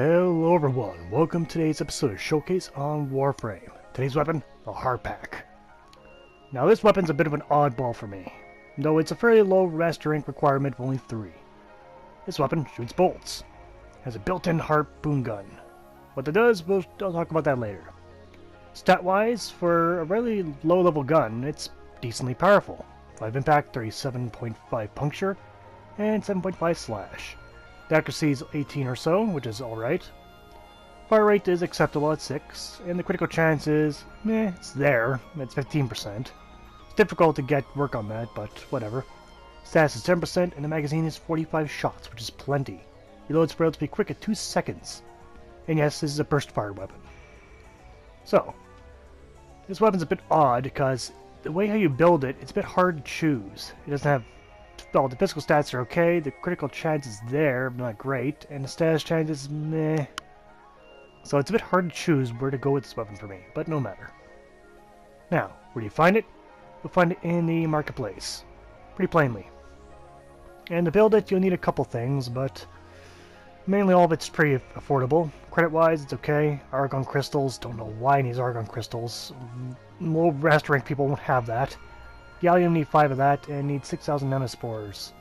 Hello everyone, welcome to today's episode of Showcase on Warframe. Today's weapon, the Harpak. Now this weapon's a bit of an oddball for me, though it's a fairly low master rank requirement of only 3. This weapon shoots bolts, has a built-in harpoon gun. What that does, I'll talk about that later. Stat-wise, for a really low-level gun, it's decently powerful. 5 impact, 37.5 puncture, and 7.5 slash. The accuracy is 18 or so, which is alright. Fire rate is acceptable at 6, and the critical chance is, it's there. It's 15%. It's difficult to get work on that, but whatever. Status is 10%, and the magazine is 45 shots, which is plenty. Reload's relatively quick at 2 seconds. And yes, this is a burst fire weapon. So, this weapon's a bit odd because the way how you build it, it's a bit hard to choose. It doesn't have, well, the physical stats are okay, the critical chance is there, but not great, and the status chance is meh. So it's a bit hard to choose where to go with this weapon for me, but no matter. Now, where do you find it? You'll find it in the marketplace, pretty plainly. And to build it, you'll need a couple things, but mainly all of it's pretty affordable. Credit-wise, it's okay. Argon crystals, don't know why it needs argon crystals. Low master rank people won't have that. Gallium need 5 of that, and need 6,000 nanospores,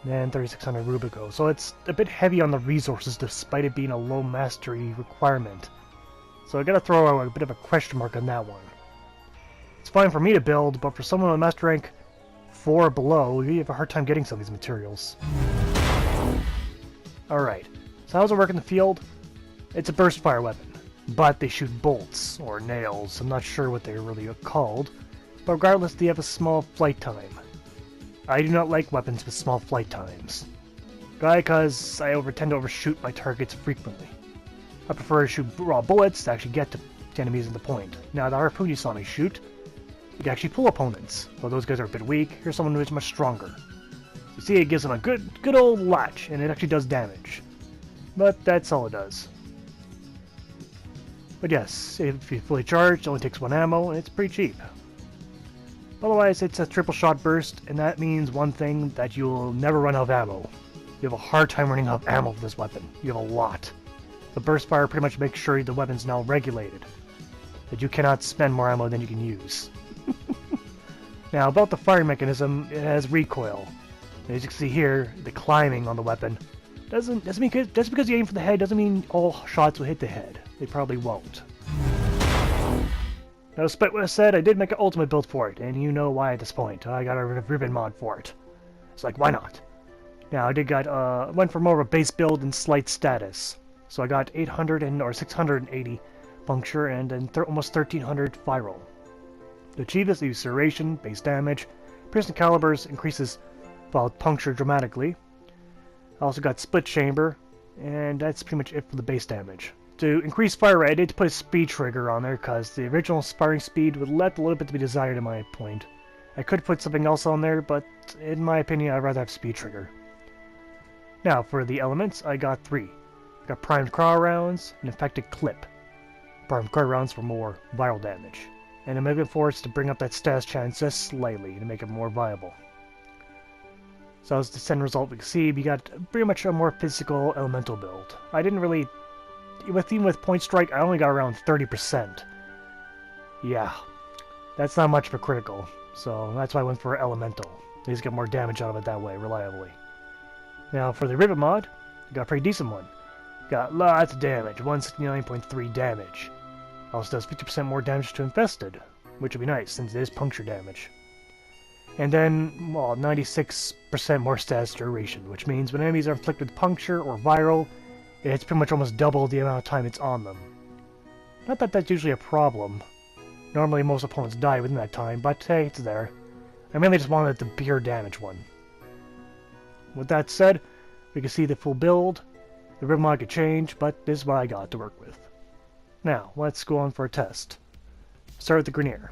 and 3,600 rubico. So it's a bit heavy on the resources despite it being a low mastery requirement. So I gotta throw out a bit of a question mark on that one. It's fine for me to build, but for someone with master rank 4 or below, you have a hard time getting some of these materials. Alright, so how does it work in the field? It's a burst fire weapon, but they shoot bolts, or nails. I'm not sure what they really are called. But regardless, they have a small flight time. I do not like weapons with small flight times. Why? Because I tend to overshoot my targets frequently. I prefer to shoot raw bullets to actually get to enemies at the point. Now, the harpoon you saw me shoot, you can actually pull opponents. Well, those guys are a bit weak. Here's someone who is much stronger. You see, it gives them a good old latch, and it actually does damage. But that's all it does. But yes, if you fully charged, it only takes 1 ammo, and it's pretty cheap. Otherwise, it's a triple shot burst, and that means one thing, that you'll never run out of ammo. You have a hard time running out of ammo for this weapon. You have a lot. The burst fire pretty much makes sure the weapon's now regulated. That you cannot spend more ammo than you can use. Now, about the firing mechanism, it has recoil. As you can see here, the climbing on the weapon doesn't mean just because you aim for the head doesn't mean all shots will hit the head. They probably won't. Now, despite what I said, I did make an ultimate build for it, and you know why at this point. I got a ribbon mod for it. It's like, why not? Now, I went for more of a base build and slight status. So I got 680 puncture and then almost 1300 viral. To achieve this, I use serration, base damage, piercing calibers increases puncture dramatically. I also got split chamber, and that's pretty much it for the base damage. To increase fire rate, I did put a speed trigger on there because the original firing speed would left a little bit to be desired in my point. I could put something else on there, but in my opinion, I'd rather have speed trigger. Now, for the elements, I got 3. I got primed crow rounds and infected clip. Primed crow rounds for more viral damage. And I'm moving forwards to bring up that status chance just slightly to make it more viable. So as the end result we can see, we got pretty much a more physical elemental build. I didn't really... Even with point strike, I only got around 30%. Yeah, that's not much for critical, so that's why I went for elemental. You just get more damage out of it that way, reliably. Now for the rivet mod, you got a pretty decent one. Got lots of damage, 169.3 damage. Also does 50% more damage to infested, which would be nice since it is puncture damage. And then, well, 96% more status duration, which means when enemies are inflicted with puncture or viral, it's pretty much almost double the amount of time it's on them. Not that that's usually a problem. Normally most opponents die within that time, but hey, it's there. I mainly just wanted the pure damage one. With that said, we can see the full build. The ribbon mod could change, but this is what I got to work with. Now, let's go on for a test. Start with the Grineer.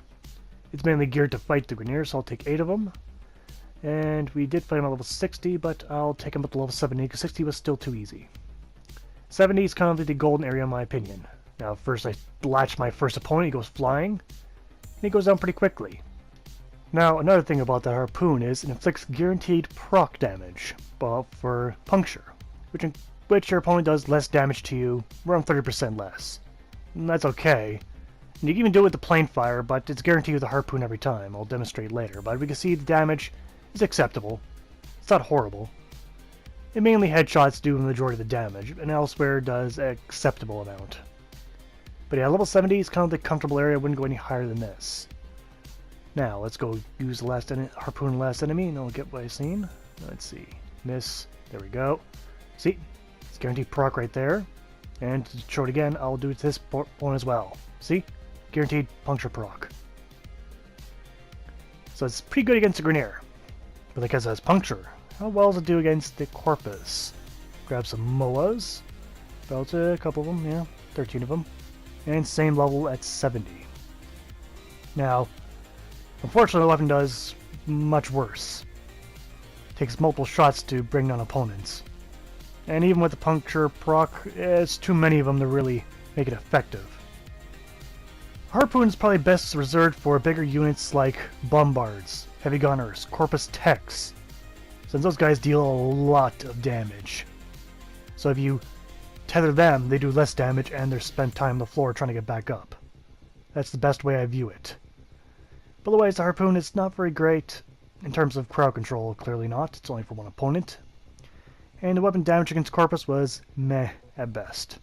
It's mainly geared to fight the Grineer, so I'll take 8 of them. And we did fight him at level 60, but I'll take him up to level 70, because 60 was still too easy. 70 is kind of the golden area in my opinion. Now first I latch my first opponent, he goes flying, and he goes down pretty quickly. Now another thing about the harpoon is it inflicts guaranteed proc damage, well, for puncture, which which your opponent does less damage to you, around 30% less. And that's okay. And you can even do it with the plane fire, but it's guaranteed with a harpoon every time. I'll demonstrate later, but we can see the damage is acceptable. It's not horrible. It mainly headshots do the majority of the damage, and elsewhere does an acceptable amount. But yeah, level 70 is kind of the comfortable area. I wouldn't go any higher than this. Now, let's go use the last harpoon last enemy, and I'll get what I've seen. Let's see. Miss. There we go. See? It's guaranteed proc right there. And to show it again, I'll do it to this one as well. See? Guaranteed puncture proc. So it's pretty good against the Grenier. But because it has puncture, how well does it do against the Corpus? Grab some MOAs. About a couple of them, yeah. 13 of them. And same level at 70. Now, unfortunately the weapon does much worse. It takes multiple shots to bring down opponents. And even with the puncture proc, it's too many of them to really make it effective. Harpoon is probably best reserved for bigger units like Bombards, Heavy Gunners, Corpus Techs, since those guys deal a lot of damage. So if you tether them, they do less damage and they're spent time on the floor trying to get back up. That's the best way I view it. But otherwise, the Harpoon is not very great in terms of crowd control, clearly not. It's only for one opponent. And the weapon damage against Corpus was meh at best.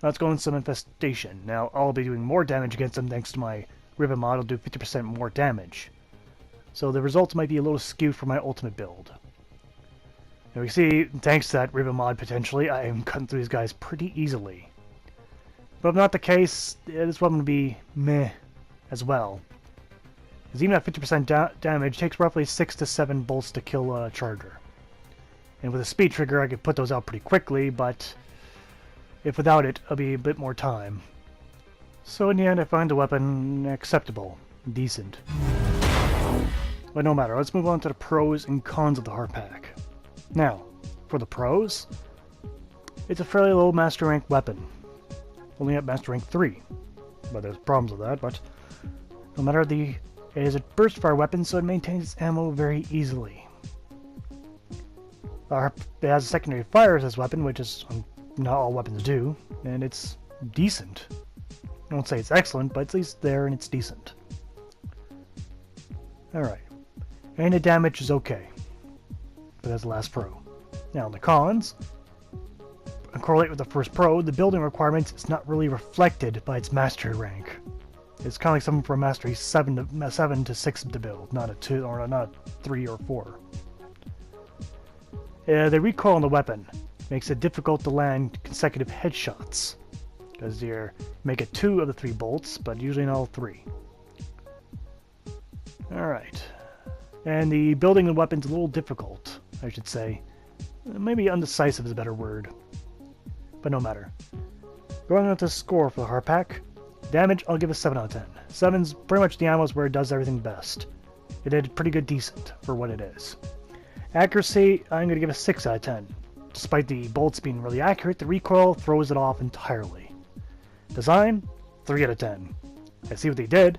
Now let's go into some Infestation. Now I'll be doing more damage against them thanks to my Ribbon mod. I'll do 50% more damage. So the results might be a little skewed for my ultimate build. Now we see, thanks to that Ribbon mod potentially, I am cutting through these guys pretty easily. But if not the case, this weapon would be meh as well. Because even at 50% damage, it takes roughly 6 to 7 bolts to kill a charger. And with a speed trigger, I could put those out pretty quickly, but if without it, it'll be a bit more time. So in the end, I find the weapon acceptable, decent. But no matter, let's move on to the pros and cons of the Harpak. Now, for the pros, it's a fairly low master rank weapon, only at master rank 3. But there's problems with that, but no matter, it is a burst fire weapon, so it maintains its ammo very easily. It has a secondary fire as this weapon, which is not all weapons do, and it's decent. I won't say it's excellent, but it's at least there and it's decent. Alright. And the damage is okay. But that's the last pro. Now, the cons, and correlate with the first pro, the building requirements is not really reflected by its mastery rank. It's kind of like something for a mastery 7 to 6 to build, not a 2 or not a 3 or 4. The recoil on the weapon makes it difficult to land consecutive headshots, because you make it 2 of the 3 bolts, but usually not all 3. Alright. And the building the weapon's a little difficult, I should say. Maybe undecisive is a better word. But no matter. Going on to the score for the Harpak. Damage, I'll give a 7 out of 10. 7's pretty much the ammo's where it does everything best. It did pretty good decent for what it is. Accuracy, I'm going to give a 6 out of 10. Despite the bolts being really accurate, the recoil throws it off entirely. Design, 3 out of 10. I see what they did,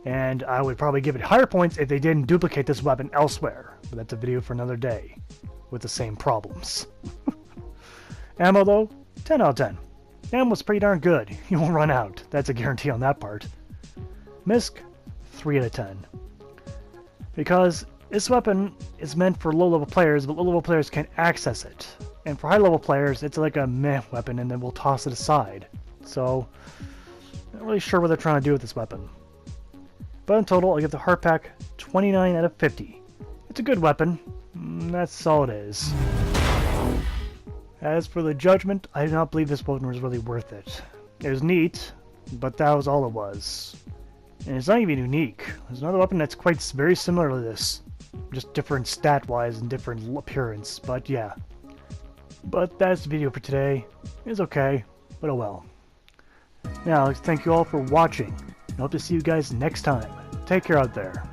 and I would probably give it higher points if they didn't duplicate this weapon elsewhere. But that's a video for another day, with the same problems. Ammo though, 10 out of 10. Ammo's pretty darn good. You won't run out. That's a guarantee on that part. Misc, 3 out of 10. Because this weapon is meant for low-level players, but low-level players can't access it. And for high-level players, it's like a meh weapon, and then we'll toss it aside. So, not really sure what they're trying to do with this weapon. But in total, I'll give the Harpak 29 out of 50. It's a good weapon. That's all it is. As for the judgment, I do not believe this weapon was really worth it. It was neat, but that was all it was. And it's not even unique. There's another weapon that's quite very similar to this. Just different stat-wise and different appearance, but yeah. But that's the video for today. It's okay, but oh well. Now, thank you all for watching. I hope to see you guys next time. Take care out there.